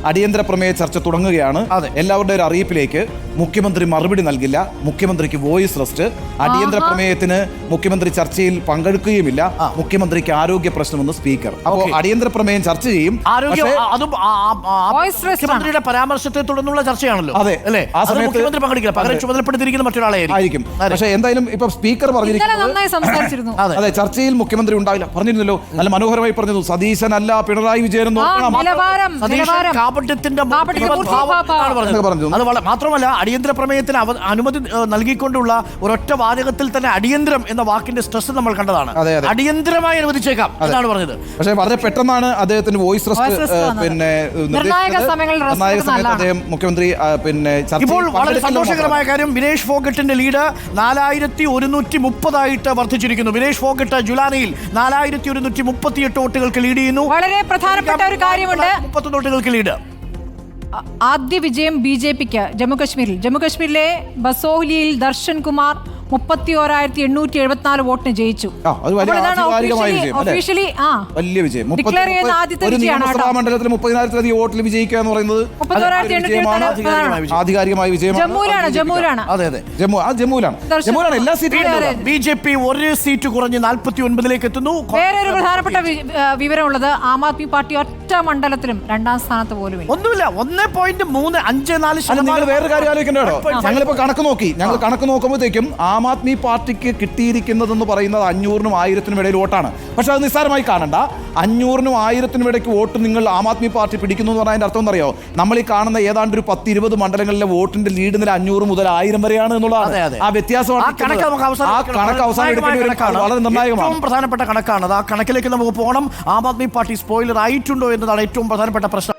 അടിയന്തര പ്രമേയ ചർച്ച തുടങ്ങുകയാണ്. എല്ലാവരുടെയും ഒരു അറിയിപ്പിലേക്ക് മുഖ്യമന്ത്രി മറുപടി നൽകില്ല, മുഖ്യമന്ത്രിക്ക് വോയിസ് റെസ്റ്റ്, അടിയന്തര പ്രമേയത്തിന് മുഖ്യമന്ത്രി ചർച്ചയിൽ പങ്കെടുക്കുകയുമില്ല, മുഖ്യമന്ത്രിക്ക് ആരോഗ്യ പ്രശ്നമെന്ന് സ്പീക്കർ. അപ്പോൾ അടിയന്തര പ്രമേയം ചർച്ച ചെയ്യും. മുഖ്യമന്ത്രിയുടെ പരാമർശത്തെ തുടർന്നുള്ള ചർച്ചയാണല്ലോ. അതെ അല്ലെ, ആ സമയത്ത് മുഖ്യമന്ത്രി പങ്കെടുക്കില്ല, പകരം ചുമതലപ്പെടുത്തിയിരിക്കുന്ന മറ്റൊരാളായിരിക്കും. പക്ഷേ എന്തായാലും ഇപ്പൊ സ്പീക്കർ പറഞ്ഞിരിക്കുന്നു അതെ ചർച്ചയിൽ മുഖ്യമന്ത്രി ഉണ്ടാവില്ല പറഞ്ഞിരുന്നല്ലോ. നല്ല മനോഹരമായി പറഞ്ഞു. സതീശനല്ല പിണറായി വിജയൻ മാത്രമല്ല അടിയന്തര പ്രമേയത്തിന് അനുമതി നൽകിക്കൊണ്ടുള്ള ഒരൊറ്റ വാചകത്തിൽ തന്നെ അടിയന്തരം എന്ന വാക്കിന്റെ സ്ട്രെസ് നമ്മൾ കണ്ടതാണ്. അടിയന്തരമായി അനുവദിച്ചേക്കാം എന്നാണ് പറഞ്ഞത്. പക്ഷേ വളരെ പെട്ടെന്നാണ് അദ്ദേഹത്തിന് വോയിസ് റെസ്റ്റ് പിന്നെ അദ്ദേഹം മുഖ്യമന്ത്രി പിന്നെ ഇപ്പോൾ വളരെ സന്തോഷകരമായ കാര്യം, വിനേഷ് ഫോഗട്ടിന്റെ ലീഡ് 4130 വർദ്ധിച്ചിരിക്കുന്നു. വിനേഷ് ഫോഗട്ട് ജുലാനിയിൽ 4138 വോട്ടുകൾക്ക് ലീഡ് ചെയ്യുന്നു. വളരെ പ്രധാനപ്പെട്ട ഒരു കാര്യമുണ്ട്, 30 വോട്ടുകൾക്ക് ലീഡ്. ആദ്യ വിജയം ബിജെപിക്ക് ജമ്മുകശ്മീരിലെ ബസോഹ്ലിയിൽ ദർശൻ കുമാർ 31,874 വോട്ടിന് ജയിച്ചു. വലിയ വിജയം. മണ്ഡലത്തിൽ 30,000-ലധികം വോട്ടിൽ വിജയിക്കുക എന്ന് പറയുന്നത് ആധികാരികമായ വിജയമാണ്. ജമ്മുവിലാണ് എല്ലാ സീറ്റുകളും. ബിജെപി ഒരു സീറ്റ് കുറഞ്ഞ് 49ലേക്ക് എത്തുന്നു. വേറൊരു പ്രധാനപ്പെട്ട വിവരമുള്ളത്, ആം ആദ്മി പാർട്ടി ഒറ്റ മണ്ഡലത്തിലും 2ാം സ്ഥാനത്ത് പോലും ഒന്നുമില്ല. 1.354%. വേറൊരു കാര്യം ആലോചിക്കണ്ടോ? ഞങ്ങളിപ്പോ കണക്ക് നോക്കുമ്പോഴത്തേക്കും ആം ആദ്മി പാർട്ടിക്ക് കിട്ടിയിരിക്കുന്നതെന്ന് പറയുന്നത് 500-നും 1000-നും ഇടയിൽ വോട്ടാണ്. പക്ഷെ അത് നിസ്സാരമായി കാണണ്ട. 500-നും 1000-നും ഇടയ്ക്ക് വോട്ട് നിങ്ങൾ ആം ആദ്മി പാർട്ടി പിടിക്കുന്നു എന്ന് പറഞ്ഞാൽ അതിന്റെ അർത്ഥം എന്നറിയോ? നമ്മൾ ഈ കാണുന്ന ഏതാണ്ട് ഒരു 10-20 മണ്ഡലങ്ങളിലെ വോട്ടിന്റെ ലീഡ് നില 500 മുതൽ 1000 വരെയാണ് എന്നുള്ളതാണ്. ആ വ്യത്യാസമാണ്. ആ കണക്ക് വളരെ നിർണായകമാണ്, പ്രധാനപ്പെട്ട കണക്കാണ്. ആ കണക്കിലേക്ക് നമുക്ക് പോകണം. ആം ആദ്മി പാർട്ടി സ്പോയിലർ ആയിട്ടുണ്ടോ എന്നതാണ് ഏറ്റവും പ്രധാനപ്പെട്ട പ്രശ്നം.